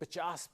50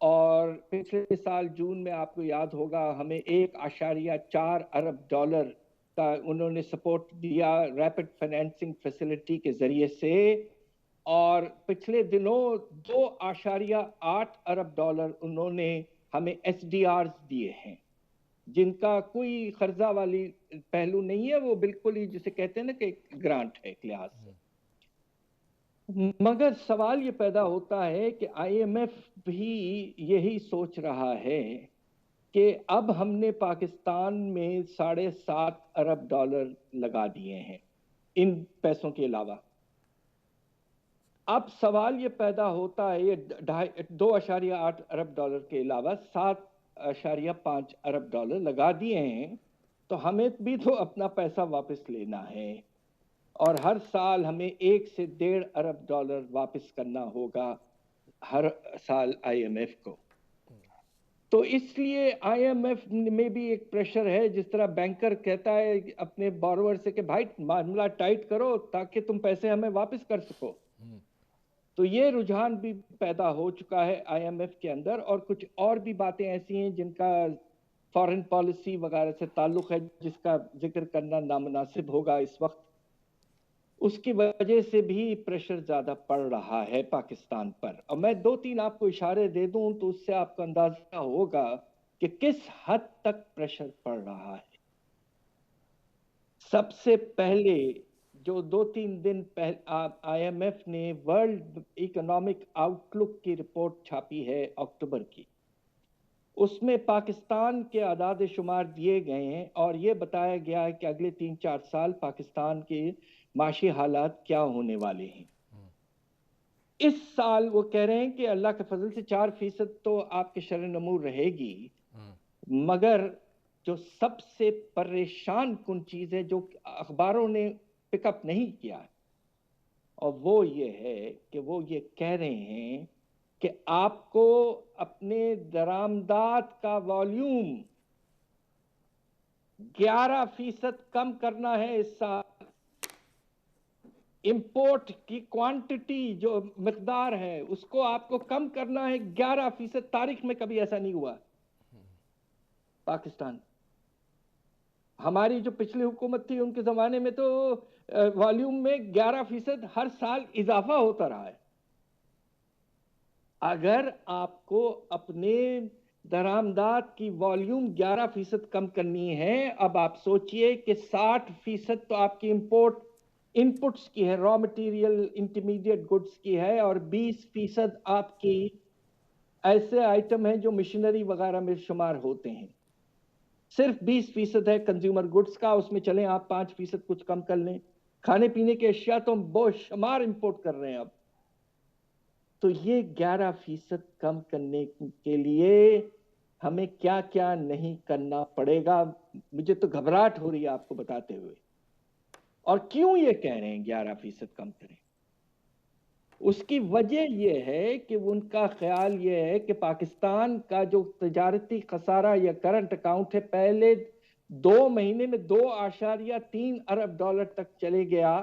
اور پچھلے سال جون میں آپ کو یاد ہوگا ہمیں 1.4 ارب ڈالر کا انہوں نے سپورٹ دیا ریپڈ فائنینسنگ فیسلٹی کے ذریعے سے، اور پچھلے دنوں 2.8 ارب ڈالر انہوں نے ہمیں ایس ڈی آرز دیے ہیں، جن کا کوئی قرضہ والی پہلو نہیں ہے، وہ بالکل ہی جسے کہتے ہیں نا کہ گرانٹ ہے ایک لحاظ سے۔ مگر سوال یہ پیدا ہوتا ہے کہ آئی ایم ایف بھی یہی سوچ رہا ہے کہ اب ہم نے پاکستان میں 7.5 ارب ڈالر لگا دیے ہیں ان پیسوں کے علاوہ۔ اب سوال یہ پیدا ہوتا ہے یہ 2.8 ارب ڈالر کے علاوہ 7.5 ارب ڈالر لگا دیے ہیں، تو ہمیں بھی تو اپنا پیسہ واپس لینا ہے، اور ہر سال ہمیں 1 سے 1.5 ارب ڈالر واپس کرنا ہوگا ہر سال آئی ایم ایف کو۔ تو اس لیے آئی ایم ایف میں بھی ایک پریشر ہے، جس طرح بینکر کہتا ہے اپنے بارور سے کہ بھائی معاملہ ٹائٹ کرو تاکہ تم پیسے ہمیں واپس کر سکو۔ تو یہ رجحان بھی پیدا ہو چکا ہے آئی ایم ایف کے اندر، اور کچھ اور بھی باتیں ایسی ہیں جن کا فارن پالیسی وغیرہ سے تعلق ہے، جس کا ذکر کرنا نامناسب ہوگا اس وقت۔ اس کی وجہ سے بھی پریشر زیادہ پڑ رہا ہے پاکستان پر، اور میں 2-3 آپ کو اشارے دے دوں تو اس سے آپ کو اندازہ ہوگا کہ کس حد تک پریشر پڑ رہا ہے۔ سب سے پہلے جو 2-3 دن پہلے آئی ایم ایف نے ورلڈ اکنامک آؤٹ لک کی رپورٹ چھاپی ہے اکتوبر کی، اس میں پاکستان کے اعداد شمار دیے گئے ہیں، اور یہ بتایا گیا ہے کہ اگلے 3-4 سال پاکستان کے معاشی حالات کیا ہونے والے ہیں۔ اس سال وہ کہہ رہے ہیں کہ اللہ کے فضل سے 4% تو آپ کے شرح نمو رہے گی، مگر جو سب سے پریشان کن چیز ہے جو اخباروں نے پک اپ نہیں کیا، اور وہ یہ ہے کہ وہ یہ کہہ رہے ہیں کہ آپ کو اپنے درآمدات کا والیوم 11% کم کرنا ہے اس سال۔ امپورٹ کی کوانٹٹی جو مقدار ہے اس کو آپ کو کم کرنا ہے 11%۔ تاریخ میں کبھی ایسا نہیں ہوا پاکستان۔ ہماری جو پچھلی حکومت تھی ان کے زمانے میں تو والیوم میں 11% ہر سال اضافہ ہوتا رہا ہے۔ اگر آپ کو اپنے درآمدات کی والیوم 11% کم کرنی ہے، اب آپ سوچئے کہ 60% تو آپ کی امپورٹ انپٹس کی ہے، را مٹیریل انٹرمیڈیٹ گڈز کی ہے، اور 20% آپ کی ایسے آئٹم ہیں جو مشینری وغیرہ میں شمار ہوتے ہیں۔ صرف 20% ہے کنزیومر گڈز کا، اس میں چلیں آپ 5% کچھ کم کر لیں۔ کھانے پینے کے اشیاء تو ہم بہت شمار امپورٹ کر رہے ہیں اب۔ تو یہ 11% کم کرنے کے لیے ہمیں کیا کیا نہیں کرنا پڑے گا، مجھے تو گھبراہٹ ہو رہی ہے آپ کو بتاتے ہوئے۔ اور کیوں یہ کہہ رہے ہیں 11% کم کریں؟ اس کی وجہ یہ ہے کہ ان کا خیال یہ ہے کہ پاکستان کا جو تجارتی خسارہ یا کرنٹ اکاؤنٹ ہے پہلے 2 مہینے میں 2.3 ارب ڈالر تک چلے گیا،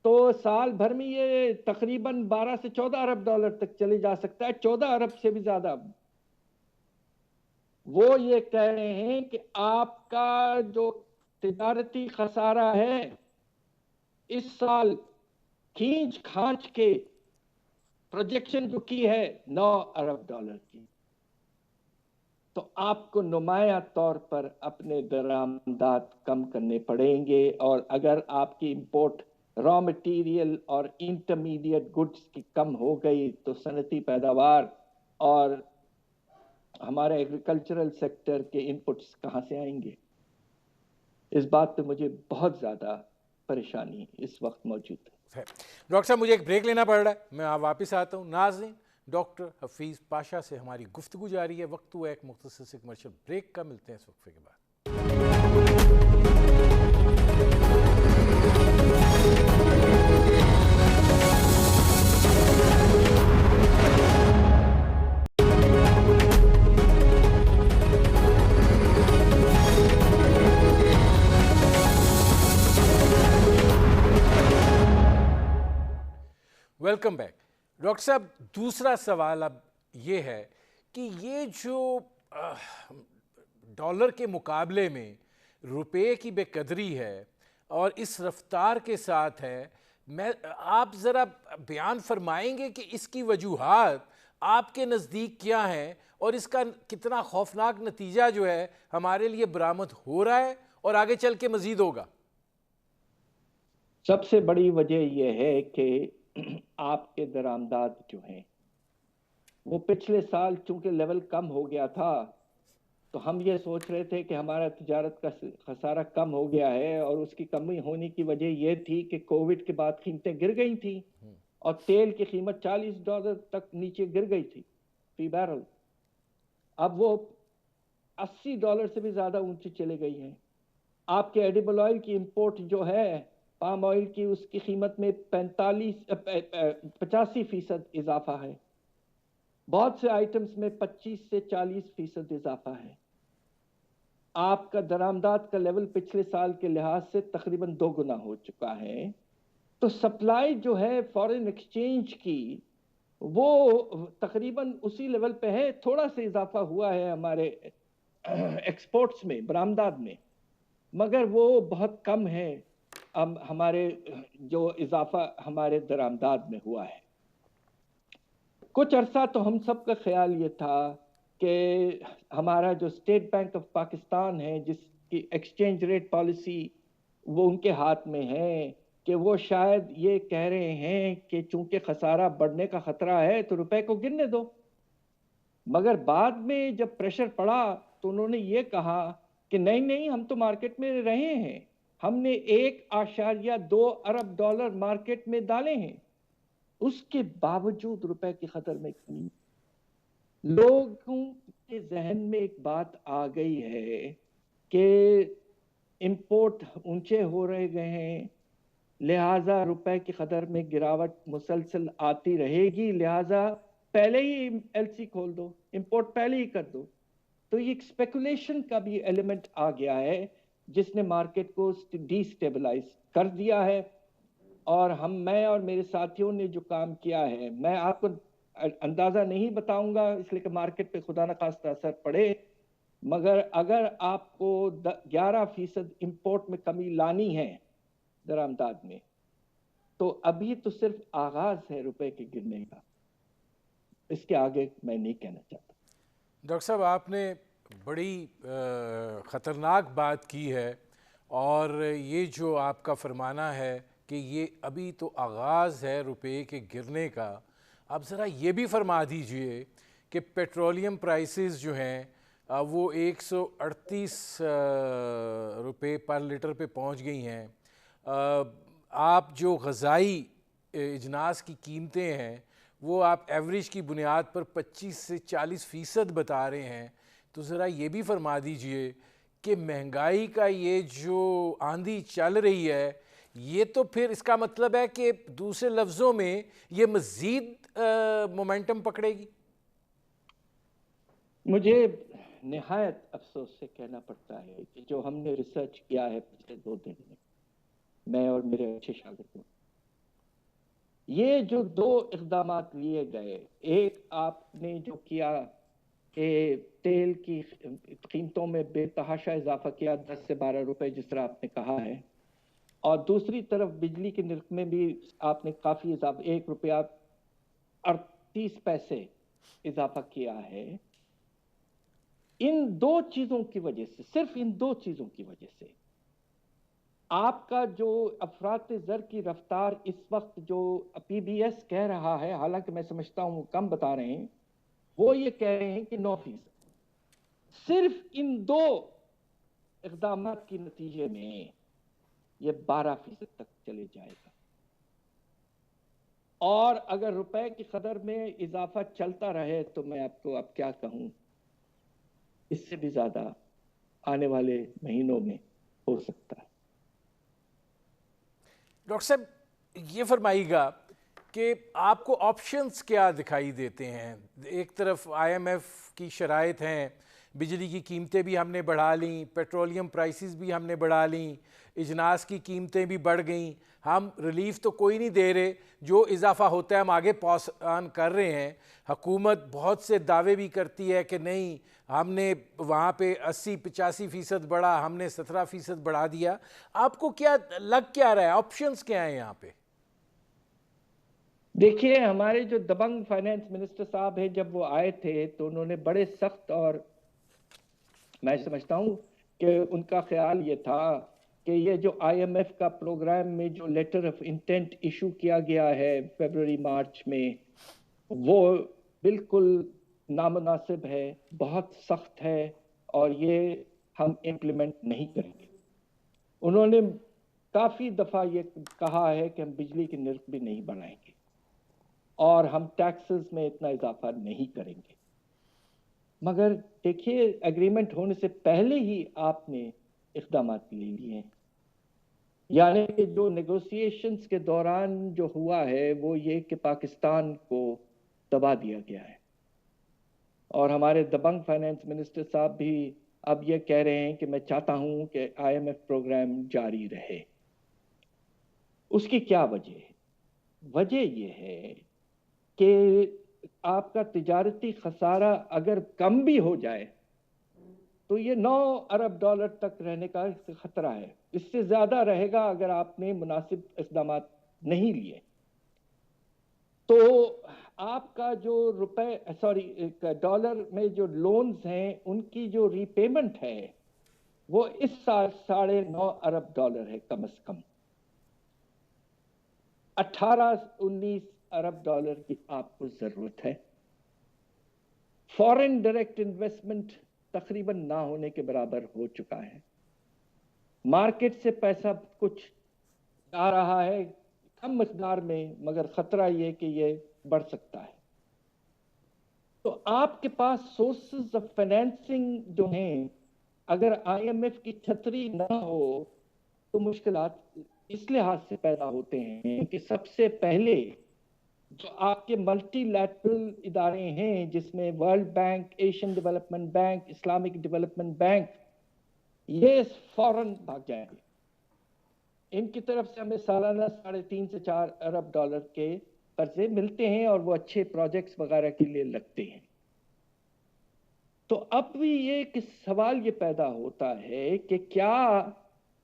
تو سال بھر میں یہ تقریباً 12 سے 14 ارب ڈالر تک چلے جا سکتا ہے، 14 ارب سے بھی زیادہ۔ وہ یہ کہہ رہے ہیں کہ آپ کا جو تجارتی خسارہ ہے اس سال کھینچ کھانچ کے پروجیکشن جو کی ہے 9 ارب ڈالر کی، تو آپ کو نمایاں طور پر اپنے درآمدات کم کرنے پڑیں گے، اور اگر آپ کی امپورٹ را مٹیریل اور انٹرمیڈیٹ گڈز کی کم ہو گئی تو صنعتی پیداوار اور ہمارے ایگریکلچرل سیکٹر کے انپٹس کہاں سے آئیں گے؟ اس بات پہ مجھے بہت زیادہ پریشانی اس وقت موجود ہے۔ ڈاکٹر صاحب مجھے ایک بریک لینا پڑ رہا ہے، میں واپس آتا ہوں۔ ناظرین، ڈاکٹر حفیظ پاشا سے ہماری گفتگو جاری ہے، وقت ہوا ایک مختصر سے کمرشل بریک کا، ملتے ہیں اس وقفے کے بعد۔ Welcome back. ڈاکٹر صاحب، دوسرا سوال اب یہ ہے کہ یہ جو ڈالر کے مقابلے میں روپے کی بے قدری ہے اور اس رفتار کے ساتھ ہے، آپ ذرا بیان فرمائیں گے کہ اس کی وجوہات آپ کے نزدیک کیا ہیں اور اس کا کتنا خوفناک نتیجہ جو ہے ہمارے لیے برآمد ہو رہا ہے اور آگے چل کے مزید ہوگا؟ سب سے بڑی وجہ یہ ہے کہ آپ کے درآمدات جو ہیں وہ پچھلے سال چونکہ لیول کم ہو گیا تھا، تو ہم یہ سوچ رہے تھے کہ ہمارا تجارت کا خسارہ کم ہو گیا ہے، اور اس کی کمی ہونے کی وجہ یہ تھی کہ کووڈ کے بعد قیمتیں گر گئی تھیں اور تیل کی قیمت $40 تک نیچے گر گئی تھی فی بیرل۔ اب وہ $80 سے بھی زیادہ اونچی چلے گئی ہیں۔ آپ کے ایڈیبل آئل کی امپورٹ جو ہے، پام آئل کی، اس کی قیمت میں 85% اضافہ ہے، بہت سے آئٹمز میں 25 سے 40% اضافہ ہے۔ آپ کا درآمدات کا لیول پچھلے سال کے لحاظ سے تقریباً 2 گنا ہو چکا ہے، تو سپلائی جو ہے فارن ایکسچینج کی وہ تقریباً اسی لیول پہ ہے، تھوڑا سا اضافہ ہوا ہے ہمارے ایکسپورٹس میں، برآمدات میں، مگر وہ بہت کم ہے ہمارے جو اضافہ ہمارے درآمدات میں ہوا ہے۔ کچھ عرصہ تو ہم سب کا خیال یہ تھا کہ ہمارا جو اسٹیٹ بینک آف پاکستان ہے، جس کی ایکسچینج ریٹ پالیسی وہ ان کے ہاتھ میں ہے، کہ وہ شاید یہ کہہ رہے ہیں کہ چونکہ خسارہ بڑھنے کا خطرہ ہے تو روپے کو گرنے دو، مگر بعد میں جب پریشر پڑا تو انہوں نے یہ کہا کہ نہیں ہم تو مارکیٹ میں رہے ہیں، ہم نے $1.2 ارب مارکیٹ میں ڈالے ہیں، اس کے باوجود روپے کی قدر میں کمی۔ لوگوں کے ذہن میں ایک بات آ گئی ہے کہ امپورٹ اونچے ہو رہے گئے ہیں، لہٰذا روپے کی قدر میں گراوٹ مسلسل آتی رہے گی، لہٰذا پہلے ہی ایل سی کھول دو، امپورٹ پہلے ہی کر دو۔ تو یہ ایک اسپیکولیشن کا بھی ایلیمنٹ آ گیا ہے جس نے مارکیٹ کو ڈی سٹیبلائز کر دیا ہے، اور میں اور میرے ساتھیوں نے جو کام کیا ہے، میں آپ کو اندازہ نہیں بتاؤں گا اس لیے کہ مارکیٹ پہ خدا نخواستہ اثر پڑے، مگر اگر آپ کو 11% امپورٹ میں کمی لانی ہے درآمدات میں، تو ابھی تو صرف آغاز ہے روپے کے گرنے کا، اس کے آگے میں نہیں کہنا چاہتا۔ ڈاکٹر صاحب، آپ نے بڑی خطرناک بات کی ہے، اور یہ جو آپ کا فرمانا ہے کہ یہ ابھی تو آغاز ہے روپے کے گرنے کا، آپ ذرا یہ بھی فرما دیجئے کہ پیٹرولیم پرائسز جو ہیں وہ 138 روپے پر لیٹر پہ پہنچ گئی ہیں۔ آپ جو غذائی اجناس کی قیمتیں ہیں وہ آپ ایوریج کی بنیاد پر 25 سے 40% بتا رہے ہیں، تو ذرا یہ بھی فرما دیجئے کہ مہنگائی کا یہ جو آندھی چل رہی ہے، یہ تو پھر اس کا مطلب ہے کہ دوسرے لفظوں میں یہ مزید مومنٹم پکڑے گی؟ مجھے نہایت افسوس سے کہنا پڑتا ہے کہ جو ہم نے ریسرچ کیا ہے پچھلے 2 دن میں اور میرے اچھے شاگردوں، یہ جو 2 اقدامات لیے گئے، ایک آپ نے جو کیا کہ تیل کی قیمتوں میں بے تحاشا اضافہ کیا، 10 سے 12 روپے جس طرح آپ نے کہا ہے، اور دوسری طرف بجلی کے نرخ میں بھی آپ نے کافی اضافہ، $1.38 اضافہ کیا ہے۔ ان 2 چیزوں کی وجہ سے، صرف ان 2 چیزوں کی وجہ سے آپ کا جو افراط زر کی رفتار اس وقت جو پی بی ایس کہہ رہا ہے، حالانکہ میں سمجھتا ہوں وہ کم بتا رہے ہیں، وہ یہ کہہ رہے ہیں کہ 9%۔ صرف ان 2 اقدامات کے نتیجے میں یہ 12% تک چلے جائے گا، اور اگر روپے کی قدر میں اضافہ چلتا رہے تو میں آپ کو اب کیا کہوں، اس سے بھی زیادہ آنے والے مہینوں میں ہو سکتا ہے۔ ڈاکٹر صاحب، یہ فرمائیے گا کہ آپ کو آپشنز کیا دکھائی دیتے ہیں؟ ایک طرف آئی ایم ایف کی شرائط ہیں بجلی کی قیمتیں بھی ہم نے بڑھا لیں، پیٹرولیم پرائسز بھی ہم نے بڑھا لیں، اجناس کی قیمتیں بھی بڑھ گئیں، ہم ریلیف تو کوئی نہیں دے رہے، جو اضافہ ہوتا ہے ہم آگے پاس آن کر رہے ہیں۔ حکومت بہت سے دعوے بھی کرتی ہے کہ نہیں ہم نے وہاں پہ 80-85% بڑھا، ہم نے 17% بڑھا دیا۔ آپ کو کیا لگ کیا رہا ہے، آپشنز کیا ہیں یہاں پہ؟ دیکھیے، ہمارے جو دبنگ فائنانس منسٹر صاحب ہیں، جب وہ آئے تھے تو انہوں نے بڑے سخت، اور میں سمجھتا ہوں کہ ان کا خیال یہ تھا کہ یہ جو آئی ایم ایف کا پروگرام میں جو لیٹر آف انٹینٹ ایشو کیا گیا ہے فیبروری مارچ میں، وہ بالکل نامناسب ہے، بہت سخت ہے، اور یہ ہم امپلیمنٹ نہیں کریں گے۔ انہوں نے کافی دفعہ یہ کہا ہے کہ ہم بجلی کے نرخ بھی نہیں بڑھائیں گے اور ہم ٹیکسز میں اتنا اضافہ نہیں کریں گے۔ مگر دیکھیے، ایگریمنٹ ہونے سے پہلے ہی آپ نے اقدامات لے لیے ہیں، یعنی کہ جو نیگوسیشنز کے دوران جو ہوا ہے وہ یہ کہ پاکستان کو دبا دیا گیا ہے، اور ہمارے دبنگ فائنانس منسٹر صاحب بھی اب یہ کہہ رہے ہیں کہ میں چاہتا ہوں کہ آئی ایم ایف پروگرام جاری رہے۔ اس کی کیا وجہ ہے؟ وجہ یہ ہے کہ آپ کا تجارتی خسارہ اگر کم بھی ہو جائے تو یہ 9 ارب ڈالر تک رہنے کا خطرہ ہے، اس سے زیادہ رہے گا اگر آپ نے مناسب اقدامات نہیں لیے۔ تو آپ کا جو ڈالر میں جو لونز ہیں ان کی جو ری پیمنٹ ہے وہ اس سال 9.5 ارب ڈالر ہے کم از کم۔ 18-19 ارب ڈالر کی آپ کو ضرورت ہے۔ فورن ڈائریکٹ انویسٹمنٹ تقریباً نہ ہونے کے برابر ہو چکا ہے۔ مارکیٹ سے پیسہ کچھ آ رہا ہے کم مقدار میں، مگر خطرہ یہ کہ یہ بڑھ سکتا ہے۔ تو آپ کے پاس سورسز آف فائنینسنگ جو ہیں، اگر آئی ایم ایف کی چھتری نہ ہو تو مشکلات اس لحاظ سے پیدا ہوتے ہیں کہ سب سے پہلے جو آپ کے ملٹی لیٹرل ادارے ہیں، جس میں world bank, Asian development bank, Islamic development bank, یہ فوراً بھاگ جائیں گے۔ ان کی طرف سے ہمیں سالانہ 3.5 سے 4 ارب ڈالر کے قرضے ملتے ہیں، اور وہ اچھے پروجیکٹس وغیرہ کے لیے لگتے ہیں۔ تو اب بھی یہ کہ سوال یہ پیدا ہوتا ہے کہ کیا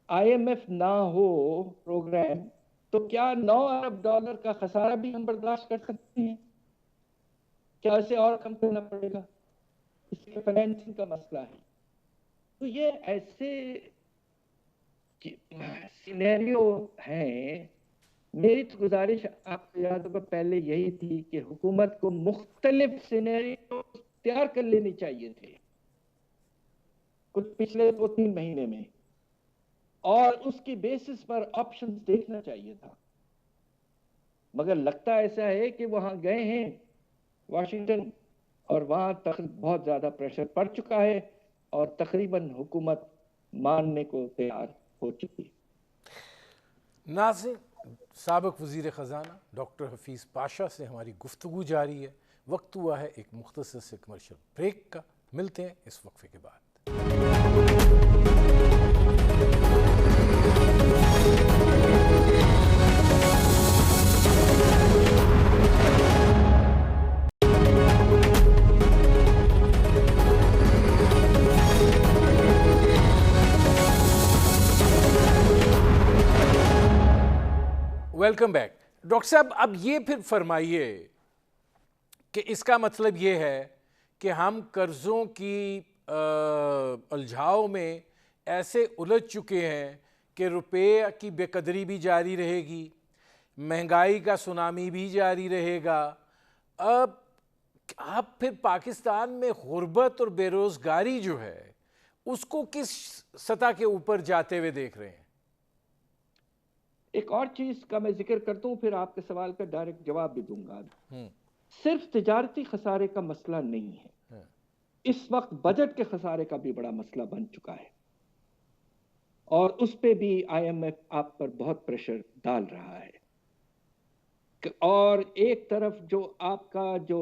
آئی ایم ایف نہ ہو پروگرام تو کیا 9 ارب ڈالر کا خسارہ بھی ہم برداشت کر سکتے ہیں؟ کیا اسے اور کم کرنا پڑے گا؟ اس لیے فائنینسنگ کا مسئلہ ہے۔ تو یہ ایسے سینیریو ہیں۔ میری تو گزارش آپ کو یاد ہوگا پہلے یہی تھی کہ حکومت کو مختلف سینیریو تیار کر لینی چاہیے تھے کچھ پچھلے 2-3 مہینے میں، اور اس کی بیسس پر آپشنز دیکھنا چاہیے تھا۔ مگر لگتا ایسا ہے کہ وہاں گئے ہیں واشنگٹن، اور وہاں بہت زیادہ پریشر پڑ چکا ہے، اور تقریباً حکومت ماننے کو تیار ہو چکی ہے۔ ناظرین، سابق وزیر خزانہ ڈاکٹر حفیظ پاشا سے ہماری گفتگو جاری ہے۔ وقت ہوا ہے ایک مختصر سے کمرشل بریک کا، ملتے ہیں اس وقفے کے بعد۔ Welcome back. ڈاکٹر صاحب، اب یہ پھر فرمائیے کہ اس کا مطلب یہ ہے کہ ہم قرضوں کی الجھاؤ میں ایسے الجھ چکے ہیں کہ روپے کی بے قدری بھی جاری رہے گی، مہنگائی کا سونامی بھی جاری رہے گا۔ اب پھر پاکستان میں غربت اور بے روزگاری جو ہے اس کو کس سطح کے اوپر جاتے ہوئے دیکھ رہے ہیں؟ ایک اور چیز کا میں ذکر کرتا ہوں، پھر آپ کے سوال کا ڈائریکٹ جواب بھی دوں گا۔ صرف تجارتی خسارے کا مسئلہ نہیں ہے، اس وقت بجٹ کے خسارے کا بھی بڑا مسئلہ بن چکا ہے، اور اس پہ بھی آئی ایم ایف آپ پر بہت پریشر ڈال رہا ہے۔ اور ایک طرف جو آپ کا جو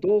2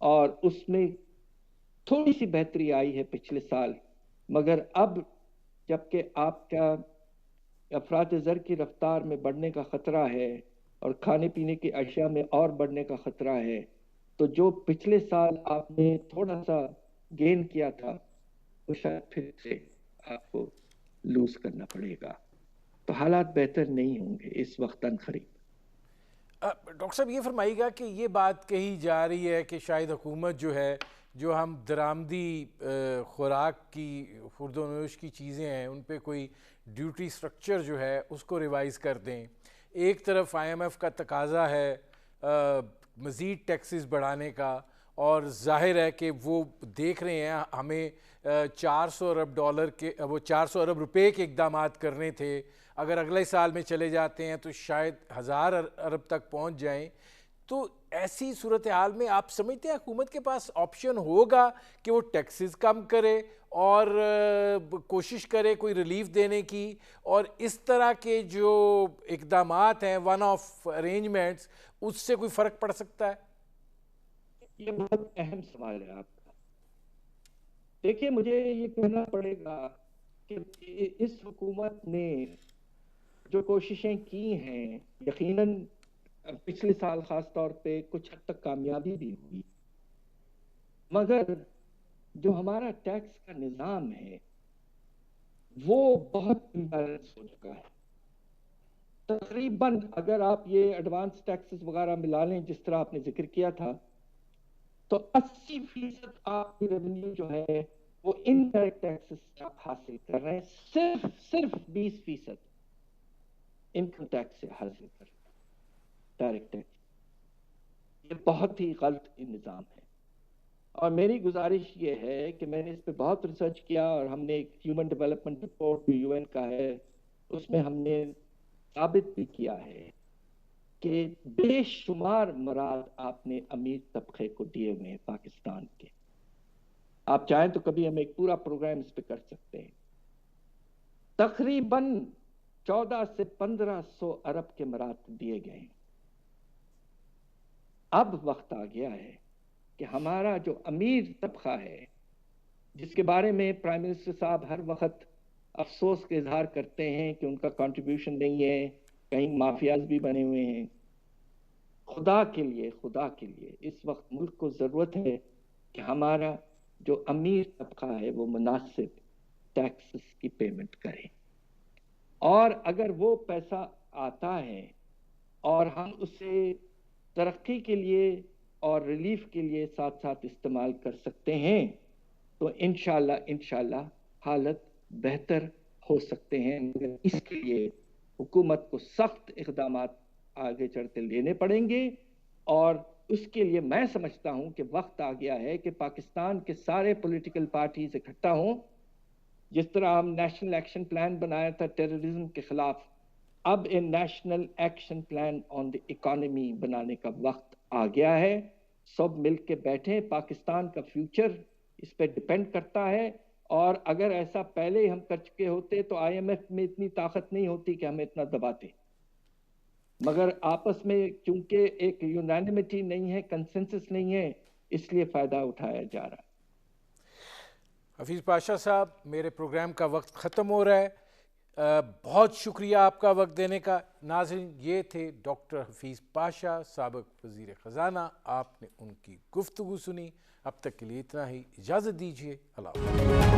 اور اس میں تھوڑی سی بہتری آئی ہے پچھلے سال، مگر اب جبکہ آپ کا افراط زر کی رفتار میں بڑھنے کا خطرہ ہے اور کھانے پینے کی اشیاء میں اور بڑھنے کا خطرہ ہے، تو جو پچھلے سال آپ نے تھوڑا سا گین کیا تھا وہ شاید پھر سے آپ کو لوز کرنا پڑے گا. تو حالات بہتر نہیں ہوں گے اس وقت قریب. ڈاکٹر صاحب یہ فرمائیے گا کہ یہ بات کہی جا رہی ہے کہ شاید حکومت جو ہے، جو ہم درآمدی خوراک کی خورد و نوش کی چیزیں ہیں ان پہ کوئی ڈیوٹی سٹرکچر جو ہے اس کو ریوائز کر دیں. ایک طرف آئی ایم ایف کا تقاضا ہے مزید ٹیکسز بڑھانے کا، اور ظاہر ہے کہ وہ دیکھ رہے ہیں ہمیں 400 ارب ڈالر کے، وہ 400 ارب روپے کے اقدامات کرنے تھے، اگر اگلے سال میں چلے جاتے ہیں تو شاید 1000 ارب تک پہنچ جائیں. تو ایسی صورتحال میں آپ سمجھتے ہیں حکومت کے پاس آپشن ہوگا کہ وہ ٹیکسز کم کرے اور کوشش کرے کوئی ریلیف دینے کی، اور اس طرح کے جو اقدامات ہیں ون آف ارینجمنٹس، اس سے کوئی فرق پڑ سکتا ہے؟ یہ بہت اہم سوال ہے آپ کا. دیکھیے مجھے یہ کہنا پڑے گا کہ اس حکومت نے جو کوششیں کی ہیں یقیناً پچھلے سال خاص طور پہ کچھ حد تک کامیابی بھی ہوئی، مگر جو ہمارا ٹیکس کا نظام ہے وہ بہت امبیلنس ہو چکا ہے. تقریباً اگر آپ یہ ایڈوانس ٹیکسز وغیرہ ملا لیں جس طرح آپ نے ذکر کیا تھا، تو 80% آپ کی ریونیو جو ہے وہ انڈائریکٹ ٹیکسز سے آپ حاصل کر رہے ہیں، صرف 20% انکم ٹیکس سے حاصل کر رہے ہیں ڈائریکٹ ٹیکس. یہ بہت ہی غلط نظام ہے، اور میری گزارش یہ ہے کہ میں نے اس پہ بہت ریسرچ کیا، اور ہم نے ایک human development report U N کا ہے، اس میں ہم نے ثابت بھی کیا ہے کہ بے شمار مراد آپ نے امیر طبقے کو دیے ہوئے ہیں پاکستان کے. آپ چاہیں تو کبھی ہم ایک پورا پروگرام اس پہ کر سکتے ہیں. تقریباً 14 سے 1500 ارب کے مراد دیے گئے ہیں. اب وقت آ گیا ہے کہ ہمارا جو امیر طبقہ ہے، جس کے بارے میں پرائم منسٹر صاحب ہر وقت افسوس کا اظہار کرتے ہیں کہ ان کا کنٹریبیوشن نہیں ہے، کہیں مافیاز بھی بنے ہوئے ہیں، خدا کے لیے اس وقت ملک کو ضرورت ہے کہ ہمارا جو امیر طبقہ ہے وہ مناسب ٹیکسز کی پیمنٹ کرے. اور اگر وہ پیسہ آتا ہے اور ہم اسے ترقی کے لیے اور ریلیف کے لیے ساتھ ساتھ استعمال کر سکتے ہیں تو انشاءاللہ حالت بہتر ہو سکتے ہیں. مگر اس کے لیے حکومت کو سخت اقدامات آگے چڑھتے لینے پڑیں گے، اور اس کے لیے میں سمجھتا ہوں کہ وقت آ گیا ہے کہ پاکستان کے سارے پولیٹیکل پارٹیز اکٹھا ہوں. جس طرح ہم نیشنل ایکشن پلان بنایا تھا ٹیررزم کے خلاف، اب ایک national action plan on the economy بنانے کا وقت آ گیا ہے. سب مل کے بیٹھیں، پاکستان کا فیوچر اس پہ ڈیپینڈ کرتا ہے، اور اگر ایسا پہلے ہم کر چکے ہوتے تو آئی ایم ایف میں اتنی طاقت نہیں ہوتی کہ ہمیں اتنا دباتے. مگر آپس میں چونکہ ایک یونانیمٹی نہیں ہے، کنسنسس نہیں ہے، اس لیے فائدہ اٹھایا جا رہا ہے. حفیظ پاشا صاحب، میرے پروگرام کا وقت ختم ہو رہا ہے. بہت شکریہ آپ کا وقت دینے کا. ناظرین، یہ تھے ڈاکٹر حفیظ پاشا، سابق وزیر خزانہ. آپ نے ان کی گفتگو سنی. اب تک کے لیے اتنا ہی، اجازت دیجیے. اللہ حافظ.